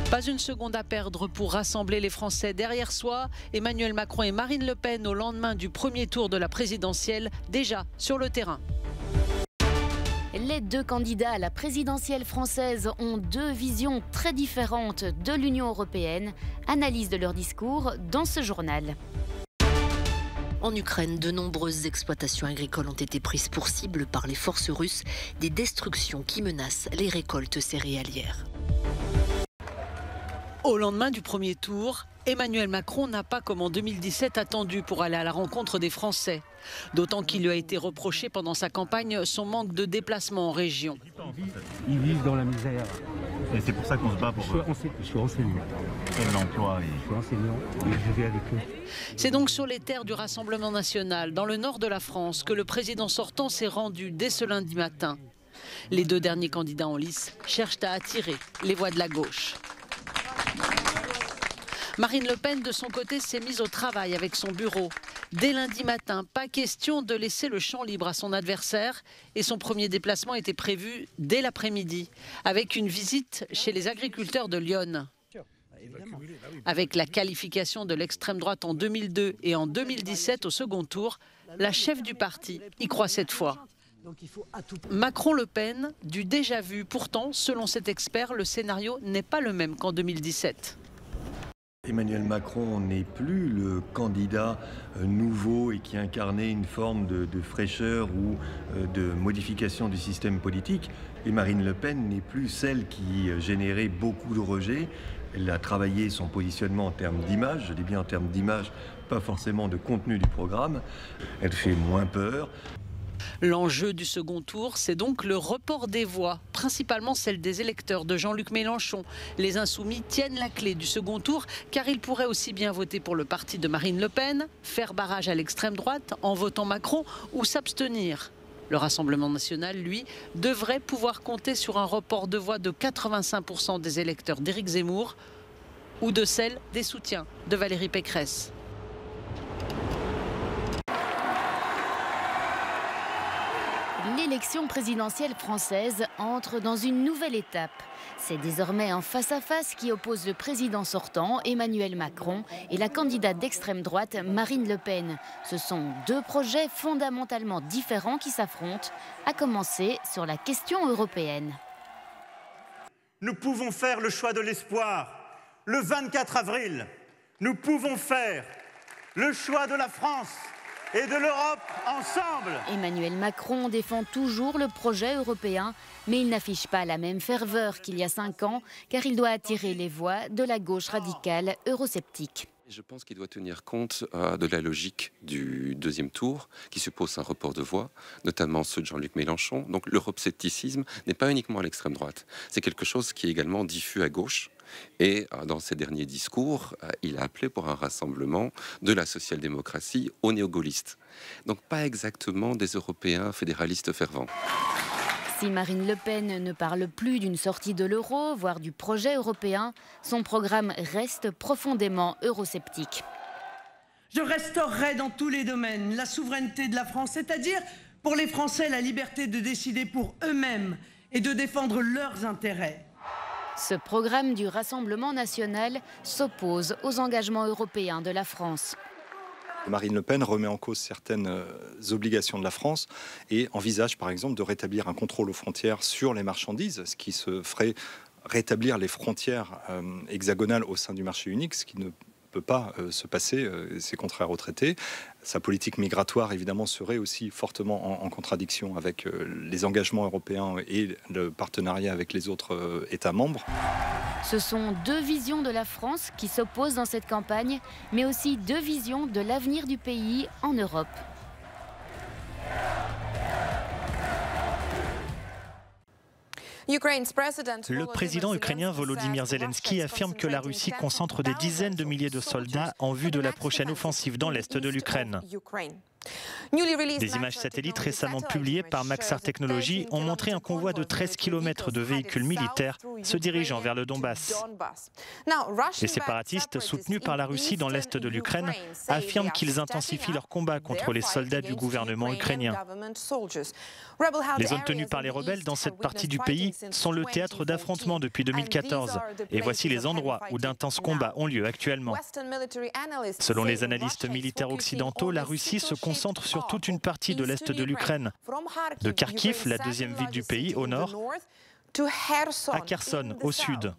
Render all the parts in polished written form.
Pas une seconde à perdre pour rassembler les Français derrière soi. Emmanuel Macron et Marine Le Pen au lendemain du premier tour de la présidentielle, déjà sur le terrain. Les deux candidats à la présidentielle française ont deux visions très différentes de l'Union européenne. Analyse de leur discours dans ce journal. En Ukraine, de nombreuses exploitations agricoles ont été prises pour cible par les forces russes, des destructions qui menacent les récoltes céréalières. Au lendemain du premier tour, Emmanuel Macron n'a pas, comme en 2017, attendu pour aller à la rencontre des Français. D'autant qu'il lui a été reproché pendant sa campagne son manque de déplacement en région. Ils vivent dans la misère. Et c'est pour ça qu'on se bat pour Je suis enseignant. l'emploi. Je suis enseignant et je vais avec eux. C'est donc sur les terres du Rassemblement national, dans le nord de la France, que le président sortant s'est rendu dès ce lundi matin. Les deux derniers candidats en lice cherchent à attirer les voix de la gauche. Marine Le Pen, de son côté, s'est mise au travail avec son bureau. Dès lundi matin, pas question de laisser le champ libre à son adversaire et son premier déplacement était prévu dès l'après-midi, avec une visite chez les agriculteurs de Lyon. Avec la qualification de l'extrême droite en 2002 et en 2017 au second tour, la chef du parti y croit cette fois. Macron-Le Pen, du déjà vu. Pourtant, selon cet expert, le scénario n'est pas le même qu'en 2017. Emmanuel Macron n'est plus le candidat nouveau et qui incarnait une forme de fraîcheur ou de modification du système politique. Et Marine Le Pen n'est plus celle qui générait beaucoup de rejets. Elle a travaillé son positionnement en termes d'image, je dis bien en termes d'image, pas forcément de contenu du programme. Elle fait moins peur. L'enjeu du second tour, c'est donc le report des voix, principalement celles des électeurs de Jean-Luc Mélenchon. Les Insoumis tiennent la clé du second tour car ils pourraient aussi bien voter pour le parti de Marine Le Pen, faire barrage à l'extrême droite en votant Macron ou s'abstenir. Le Rassemblement national, lui, devrait pouvoir compter sur un report de voix de 85% des électeurs d'Éric Zemmour ou de celle des soutiens de Valérie Pécresse. L'élection présidentielle française entre dans une nouvelle étape. C'est désormais un face-à-face qui oppose le président sortant, Emmanuel Macron, et la candidate d'extrême droite, Marine Le Pen. Ce sont deux projets fondamentalement différents qui s'affrontent, à commencer sur la question européenne. Nous pouvons faire le choix de l'espoir. Le 24 avril, nous pouvons faire le choix de la France et de l'Europe ensemble. Emmanuel Macron défend toujours le projet européen, mais il n'affiche pas la même ferveur qu'il y a 5 ans, car il doit attirer les voix de la gauche radicale eurosceptique. Je pense qu'il doit tenir compte de la logique du deuxième tour, qui suppose un report de voix, notamment ceux de Jean-Luc Mélenchon. Donc l'euroscepticisme n'est pas uniquement à l'extrême droite, c'est quelque chose qui est également diffus à gauche. Et dans ses derniers discours, il a appelé pour un rassemblement de la social-démocratie aux néo-gaullistes. Donc pas exactement des Européens fédéralistes fervents. Si Marine Le Pen ne parle plus d'une sortie de l'euro, voire du projet européen, son programme reste profondément eurosceptique. Je restaurerai dans tous les domaines la souveraineté de la France, c'est-à-dire pour les Français la liberté de décider pour eux-mêmes et de défendre leurs intérêts. Ce programme du Rassemblement national s'oppose aux engagements européens de la France. Marine Le Pen remet en cause certaines obligations de la France et envisage par exemple de rétablir un contrôle aux frontières sur les marchandises, ce qui se ferait rétablir les frontières hexagonales au sein du marché unique, ce qui ne peut pas se passer, c'est contraire au traité. Sa politique migratoire, évidemment, serait aussi fortement en contradiction avec les engagements européens et le partenariat avec les autres États membres. Ce sont deux visions de la France qui s'opposent dans cette campagne, mais aussi deux visions de l'avenir du pays en Europe. Le président ukrainien Volodymyr Zelensky affirme que la Russie concentre des dizaines de milliers de soldats en vue de la prochaine offensive dans l'est de l'Ukraine. Des images satellites récemment publiées par Maxar Technologies ont montré un convoi de 13 km de véhicules militaires se dirigeant vers le Donbass. Les séparatistes, soutenus par la Russie dans l'est de l'Ukraine, affirment qu'ils intensifient leur combat contre les soldats du gouvernement ukrainien. Les zones tenues par les rebelles dans cette partie du pays sont le théâtre d'affrontements depuis 2014. Et voici les endroits où d'intenses combats ont lieu actuellement. Selon les analystes militaires occidentaux, la Russie se concentre sur toute une partie de l'est de l'Ukraine, de Kharkiv, la deuxième ville du pays, au nord, à Kherson, au sud.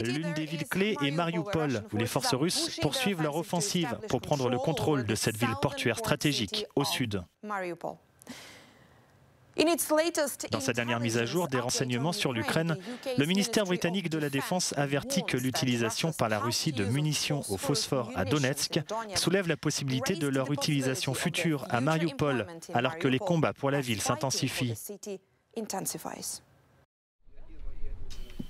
L'une des villes clés est Mariupol, où les forces russes poursuivent leur offensive pour prendre le contrôle de cette ville portuaire stratégique, au sud. Dans sa dernière mise à jour des renseignements sur l'Ukraine, le ministère britannique de la Défense avertit que l'utilisation par la Russie de munitions au phosphore à Donetsk soulève la possibilité de leur utilisation future à Mariupol, alors que les combats pour la ville s'intensifient.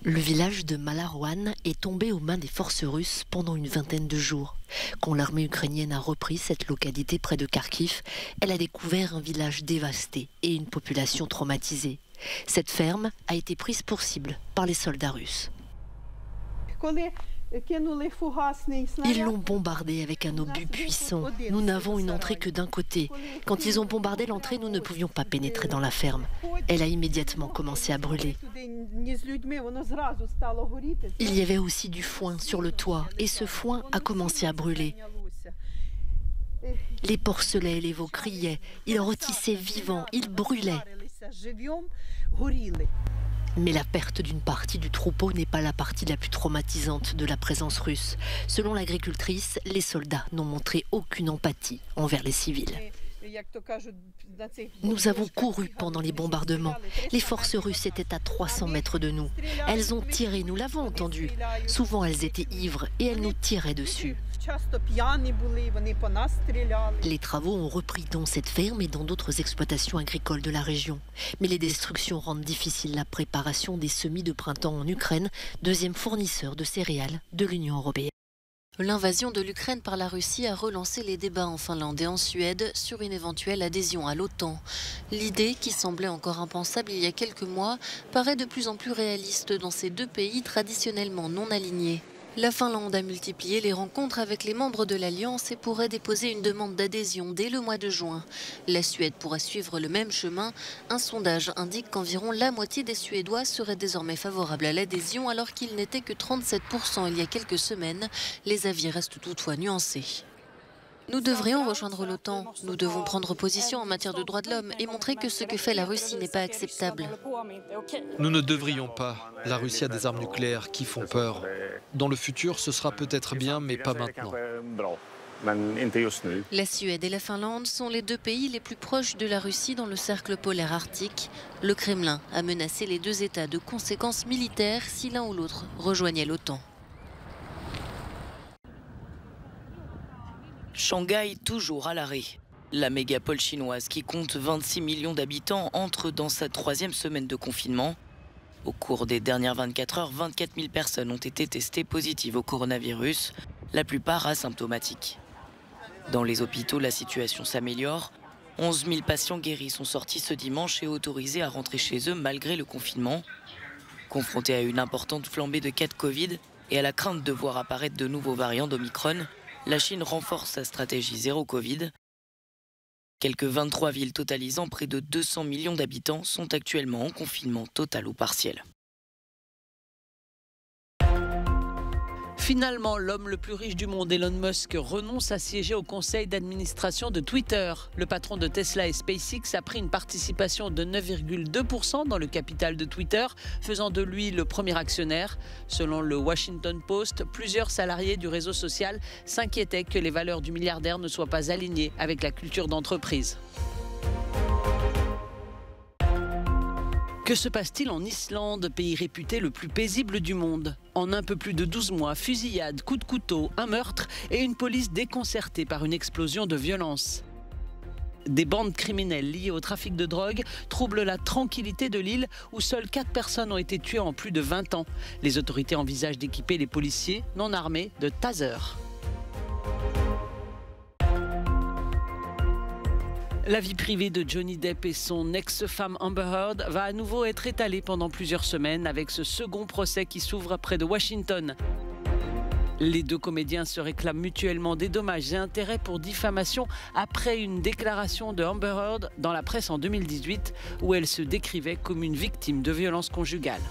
Le village de Malarwan est tombé aux mains des forces russes pendant une vingtaine de jours. Quand l'armée ukrainienne a repris cette localité près de Kharkiv, elle a découvert un village dévasté et une population traumatisée. Cette ferme a été prise pour cible par les soldats russes. Ils l'ont bombardée avec un obus puissant. Nous n'avons une entrée que d'un côté. Quand ils ont bombardé l'entrée, nous ne pouvions pas pénétrer dans la ferme. Elle a immédiatement commencé à brûler. Il y avait aussi du foin sur le toit et ce foin a commencé à brûler. Les porcelets et les veaux criaient, ils rôtissaient vivants, ils brûlaient. Mais la perte d'une partie du troupeau n'est pas la partie la plus traumatisante de la présence russe. Selon l'agricultrice, les soldats n'ont montré aucune empathie envers les civils. Nous avons couru pendant les bombardements. Les forces russes étaient à 300 mètres de nous. Elles ont tiré, nous l'avons entendu. Souvent elles étaient ivres et elles nous tiraient dessus. Les travaux ont repris dans cette ferme et dans d'autres exploitations agricoles de la région. Mais les destructions rendent difficile la préparation des semis de printemps en Ukraine, deuxième fournisseur de céréales de l'Union européenne. L'invasion de l'Ukraine par la Russie a relancé les débats en Finlande et en Suède sur une éventuelle adhésion à l'OTAN. L'idée, qui semblait encore impensable il y a quelques mois, paraît de plus en plus réaliste dans ces deux pays traditionnellement non alignés. La Finlande a multiplié les rencontres avec les membres de l'Alliance et pourrait déposer une demande d'adhésion dès le mois de juin. La Suède pourrait suivre le même chemin. Un sondage indique qu'environ la moitié des Suédois seraient désormais favorables à l'adhésion alors qu'il n'était que 37% il y a quelques semaines. Les avis restent toutefois nuancés. Nous devrions rejoindre l'OTAN. Nous devons prendre position en matière de droits de l'homme et montrer que ce que fait la Russie n'est pas acceptable. Nous ne devrions pas. La Russie a des armes nucléaires qui font peur. Dans le futur, ce sera peut-être bien, mais pas maintenant. La Suède et la Finlande sont les deux pays les plus proches de la Russie dans le cercle polaire arctique. Le Kremlin a menacé les deux États de conséquences militaires si l'un ou l'autre rejoignait l'OTAN. Shanghai toujours à l'arrêt. La mégapole chinoise qui compte 26 millions d'habitants entre dans sa 3e semaine de confinement. Au cours des dernières 24 heures, 24 000 personnes ont été testées positives au coronavirus, la plupart asymptomatiques. Dans les hôpitaux, la situation s'améliore. 11 000 patients guéris sont sortis ce dimanche et autorisés à rentrer chez eux malgré le confinement. Confrontés à une importante flambée de cas de Covid et à la crainte de voir apparaître de nouveaux variants d'Omicron, la Chine renforce sa stratégie zéro Covid. Quelques 23 villes totalisant près de 200 millions d'habitants sont actuellement en confinement total ou partiel. Finalement, l'homme le plus riche du monde, Elon Musk, renonce à siéger au conseil d'administration de Twitter. Le patron de Tesla et SpaceX a pris une participation de 9,2% dans le capital de Twitter, faisant de lui le premier actionnaire. Selon le Washington Post, plusieurs salariés du réseau social s'inquiétaient que les valeurs du milliardaire ne soient pas alignées avec la culture d'entreprise. Que se passe-t-il en Islande, pays réputé le plus paisible du monde? En un peu plus de 12 mois, fusillades, coups de couteau, un meurtre et une police déconcertée par une explosion de violence. Des bandes criminelles liées au trafic de drogue troublent la tranquillité de l'île où seules 4 personnes ont été tuées en plus de 20 ans. Les autorités envisagent d'équiper les policiers non armés de tasers. La vie privée de Johnny Depp et son ex-femme Amber Heard va à nouveau être étalée pendant plusieurs semaines avec ce second procès qui s'ouvre près de Washington. Les deux comédiens se réclament mutuellement des dommages et intérêts pour diffamation après une déclaration de Amber Heard dans la presse en 2018 où elle se décrivait comme une victime de violences conjugales.